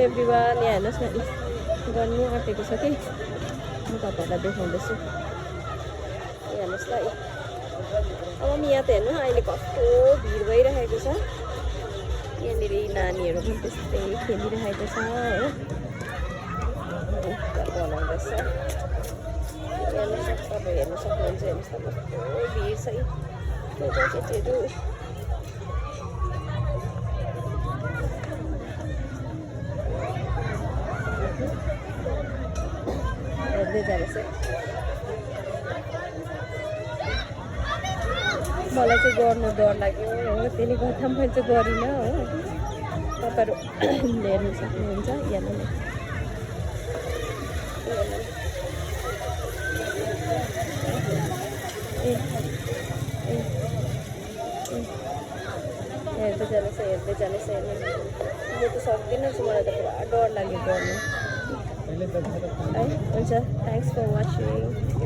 everyone यहाँ हेर्नुहोस् न गर्नु आँटेको छ कि म तपाईँहरूलाई देखाउँदैछु हेर्नुहोस् ल अब यहाँ त हेर्नु अहिले कस्तो भिड भइरहेको छ यहाँनिर नानीहरू पनि त्यस्तै खेलिरहेको छ हो बनाउँदैछ तपाईँ हेर्नु सक्नुहुन्छ हेर्नुहोस् न कस्तो भिड छ केटीहरू हेर्दै जानुहोस् मलाई चाहिँ गर्नु डर लाग्यो हो त्यसले गर्दा मैले चाहिँ गरिनँ हो तपाईँहरू हेर्नु सक्नुहुन्छ हेर्नु न हेर्दै जानुहोस् हेर्नु म त सक्दिनँ छु मलाई त पुरा डर लाग्यो गर्नु है हुन्छ थ्याङ्क्स फर वाचिङ